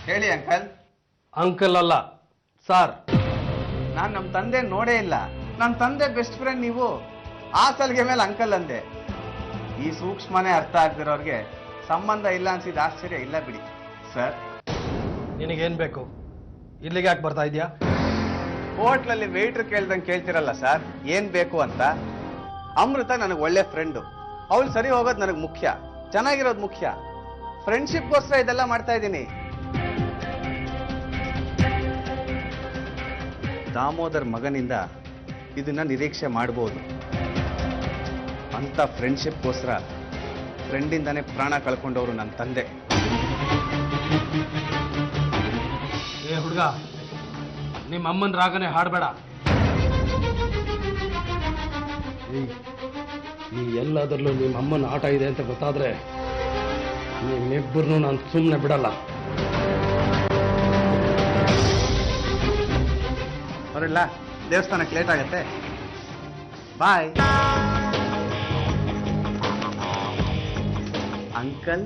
ಹೇಳಿ uncle. Uncle ಅಲ್ಲ sir. ನಾನು ನಮ್ಮ ತಂದೆ ನೋಡೇ ಇಲ್ಲ. ನನ್ನ ತಂದೆ ಬೆಸ್ಟ್ ಫ್ರೆಂಡ್ ನೀವು. ಆ ಸಲಿಗೆ ಮೇಲೆ ಅಂಕಲ್ ಅಂದೆ. ಈ ಸೂಕ್ಷ್ಮನೇ ಅರ್ಥ ಆಗ್ದಿರೋರ್ಗೆ ಸಂಬಂಧ ಇಲ್ಲ ಅನ್ಸಿದ ಆಶ್ಚರ್ಯ ಇಲ್ಲ ಬಿಡಿ ಸರ್. ನಿನಗೇನ್ ಬೇಕು? ಇಲ್ಲಿಗೆ ಯಾಕೆ ಬರ್ತಾ ಇದೆಯಾ? ಹೋಟ್ಲಲ್ಲಿ ವೇಟ್ರ್ ಕೇಳ್ದಂಗೆ ಕೇಳ್ತಿರಲ್ಲ ಸರ್, ಏನ್ ಬೇಕು ಅಂತ. ಅಮೃತ ನನಗೆ ಒಳ್ಳೆ ಫ್ರೆಂಡು. ಅವಳು ಸರಿ ಹೋಗೋದು ನನಗೆ ಮುಖ್ಯ, ಚೆನ್ನಾಗಿರೋದು ಮುಖ್ಯ. ಫ್ರೆಂಡ್ಶಿಪ್ಗೋಸ್ಕರ ಇದೆಲ್ಲ ಮಾಡ್ತಾ ಇದ್ದೀನಿ. ದಾಮೋದರ್ ಮಗನಿಂದ ಇದನ್ನ ನಿರೀಕ್ಷೆ ಮಾಡಬಹುದು. ಅಂತ ಫ್ರೆಂಡ್ಶಿಪ್ಗೋಸ್ಕರ ಫ್ರೆಂಡಿಂದಾನೇ ಪ್ರಾಣ ಕಳ್ಕೊಂಡವರು ನನ್ನ ತಂದೆ. ಏ ಹುಡುಗ, ನಿಮ್ಮ ಅಮ್ಮನ ರಾಗನೆ ಹಾಡಬೇಡ. ನೀ ಎಲ್ಲದರಲ್ಲೂ ನಿಮ್ಮ ಅಮ್ಮನ ಆಟ ಇದೆ ಅಂತ ಗೊತ್ತಾದ್ರೆ ನಿಮ್ಮಿಬ್ಬರನ್ನು ನಾನು ಸುಮ್ಮನೆ ಬಿಡಲ್ಲ. ಬರಲ್ಲ, ದೇವಸ್ಥಾನಕ್ಕೆ ಲೇಟ್ ಆಗತ್ತೆ. Bye uncle.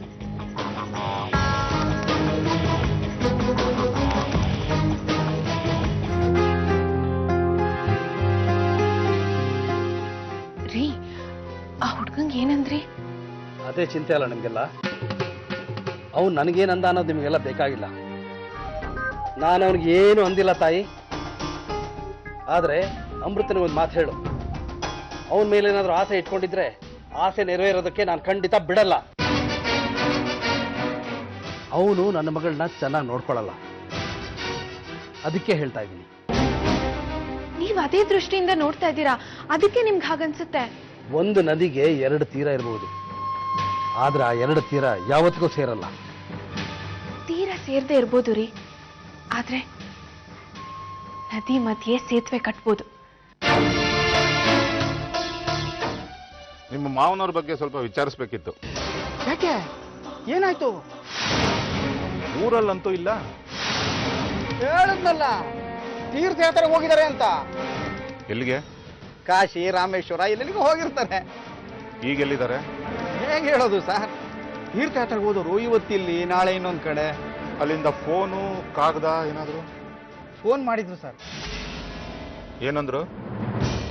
ರೀ, ಆ ಹುಡ್ಗಂಗೆ ಏನಂದ್ರಿ? ಅದೇ ಚಿಂತೆ ಅಲ್ಲ ನಿಮಗೆಲ್ಲ. ಅವ್ನು ನನಗೇನಂದ ಅನ್ನೋದು ನಿಮಗೆಲ್ಲ ಬೇಕಾಗಿಲ್ಲ. ನಾನು ಅವನಿಗೆ ಏನು ಅಂದಿಲ್ಲ ತಾಯಿ. ಆದರೆ ಅಮೃತನಿಗೆ ಒಂದು ಮಾತು ಹೇಳು. ಅವನ ಮೇಲೆ ಏನಾದರೂ ಆಸೆ ಇಟ್ಕೊಂಡಿದ್ರೆ ಆಸೆ ನೆರವೇರೋದಕ್ಕೆ ನಾನು ಖಂಡಿತ ಬಿಡಲ್ಲ. ಅವನು ನನ್ನ ಮಗಳನ್ನ ಚೆನ್ನಾಗಿ ನೋಡ್ಕೊಳ್ಳಲ್ಲ. ಅದಕ್ಕೆ ಹೇಳ್ತಾ ಇದ್ದೀನಿ. ನೀವ್ ಅದೇ ದೃಷ್ಟಿಯಿಂದ ನೋಡ್ತಾ ಇದ್ದೀರಾ, ಅದಕ್ಕೆ ನಿಮ್ಗೆ ಹಾಗನ್ಸುತ್ತೆ. ಒಂದು ನದಿಗೆ ಎರಡು ತೀರ ಇರಬಹುದು, ಆದ್ರೆ ಆ ಎರಡು ತೀರ ಯಾವತ್ತಿಗೂ ಸೇರಲ್ಲ. ತೀರ ಸೇರ್ದೇ ಇರ್ಬೋದು ರೀ, ಆದ್ರೆ ನದಿ ಮಧ್ಯೆ ಸೇತುವೆ ಕಟ್ಬೋದು. ನಿಮ್ಮ ಮಾವನವ್ರ ಬಗ್ಗೆ ಸ್ವಲ್ಪ ವಿಚಾರಿಸ್ಬೇಕಿತ್ತು. ಯಾಕೆ, ಏನಾಯ್ತು? ಊರಲ್ಲಂತೂ ಇಲ್ಲ. ಹೇಳಿದ್ನಲ್ಲ, ತೀರ್ಥಯಾತ್ರೆಗೆ ಹೋಗಿದ್ದಾರೆ ಅಂತ. ಎಲ್ಲಿಗೆ? ಕಾಶಿ, ರಾಮೇಶ್ವರ, ಇಲ್ಲಿಗೆ ಹೋಗಿರ್ತಾರೆ. ಈಗೆಲ್ಲಿದ್ದಾರೆ? ಹೇಗೆ ಹೇಳೋದು ಸರ್? ತೀರ್ಥಯಾತ್ರೆಗೆ ಹೋದವರು ಇವತ್ತಿಲ್ಲಿ, ನಾಳೆ ಇನ್ನೊಂದು ಕಡೆ. ಅಲ್ಲಿಂದ ಫೋನು, ಕಾಗದ ಏನಾದ್ರು? ಫೋನ್ ಮಾಡಿದ್ರು ಸರ್. ಏನಂದ್ರು?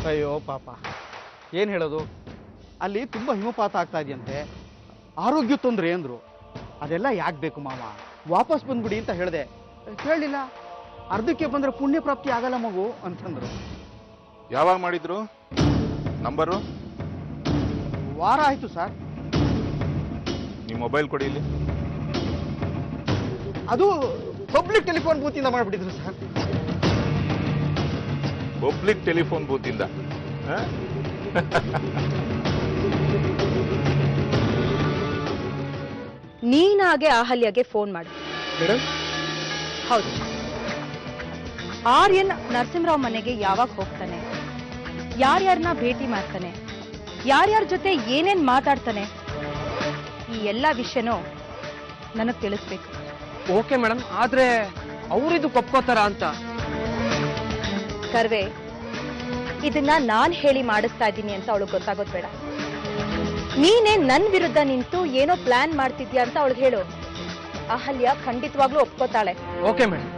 ಅಯ್ಯೋ ಪಾಪ, ಏನು ಹೇಳೋದು, ಅಲ್ಲಿ ತುಂಬ ಹಿಮಪಾತ ಆಗ್ತಾ ಇದೆಯಂತೆ, ಆರೋಗ್ಯ ತೊಂದರೆ ಅಂದರು. ಅದೆಲ್ಲ ಯಾಕೆ ಬೇಕು ಮಾಮ, ವಾಪಸ್ ಬಂದ್ಬಿಡಿ ಅಂತ ಹೇಳಿದೆ. ಕೇಳಲಿಲ್ಲ. ಅರ್ಧಕ್ಕೆ ಬಂದರೆ ಪುಣ್ಯ ಪ್ರಾಪ್ತಿ ಆಗಲ್ಲ ಮಗು ಅಂತಂದ್ರು. ಯಾವಾಗ ಮಾಡಿದ್ರು? ನಂಬರು? ವಾರ ಆಯಿತು ಸರ್. ನಿಮ್ಮ ಮೊಬೈಲ್ ಕೊಡಿ ಇಲ್ಲಿ. ಅದು ಪಬ್ಲಿಕ್ ಟೆಲಿಫೋನ್ ಬೂತಿಂದ ಮಾಡಿಬಿಟ್ಟಿದ್ರು ಸರ್. ಪಬ್ಲಿಕ್ ಟೆಲಿಫೋನ್ ಬೂತಿಂದ? ನೀನಾಗೆ ಅಹಲ್ಯಗೆ ಫೋನ್ ಮಾಡು. ಮೇಡಮ್? ಹೌದು. ಆರ್ಯನ್ ನರಸಿಂಹರಾವ್ ಮನೆಗೆ ಯಾವಾಗ ಹೋಗ್ತಾನೆ, ಯಾರ್ಯಾರನ್ನ ಭೇಟಿ ಮಾಡ್ತಾನೆ, ಯಾರ್ಯಾರ ಜೊತೆ ಏನೇನ್ ಮಾತಾಡ್ತಾನೆ, ಈ ಎಲ್ಲ ವಿಷಯನೂ ನನಗ್ ತಿಳಿಸ್ಬೇಕು. ಓಕೆ ಮೇಡಮ್, ಆದ್ರೆ ಅವರಿದು ಒಪ್ಕೋತಾರ ಅಂತ? ಕರ್ವೆ, ಇದನ್ನ ನಾನ್ ಹೇಳಿ ಮಾಡಿಸ್ತಾ ಇದ್ದೀನಿ ಅಂತ ಅವಳಿಗೆ ಗೊತ್ತಾಗೋದ್ ಬೇಡ. ನೀನೇ ನನ್ ವಿರುದ್ಧ ನಿಂತು ಏನೋ ಪ್ಲಾನ್ ಮಾಡ್ತಿದ್ಯಾ ಅಂತ ಅವಳಿಗೆ ಹೇಳು. ಅಹಲ್ಯ ಖಂಡಿತವಾಗ್ಲೂ ಒಪ್ಕೋತಾಳೆ. Okay madam.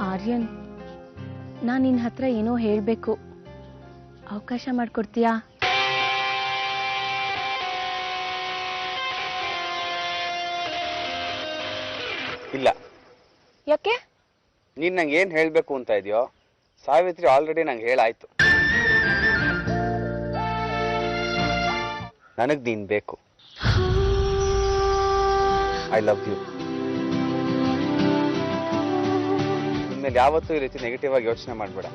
ಆರ್ಯನ್, ನಾನ್ ನಿನ್ ಹತ್ರ ಏನೋ ಹೇಳ್ಬೇಕು, ಅವಕಾಶ ಮಾಡ್ಕೊಡ್ತೀಯಾ? ಇಲ್ಲ. ಯಾಕೆ? ನೀನ್ ನಂಗೆ ಏನ್ ಹೇಳ್ಬೇಕು ಅಂತ ಇದೆಯೋ ಸಾವಿತ್ರಿ ಆಲ್ರೆಡಿ ನಂಗೆ ಹೇಳಾಯ್ತು. ನನಗ್ ನೀನ್ ಬೇಕು. I love you. ಇನ್ಮೇಲೆ ಯಾವತ್ತೂ ಈ ರೀತಿ ನೆಗೆಟಿವ್ ಆಗಿ ಯೋಚನೆ ಮಾಡ್ಬೇಡ.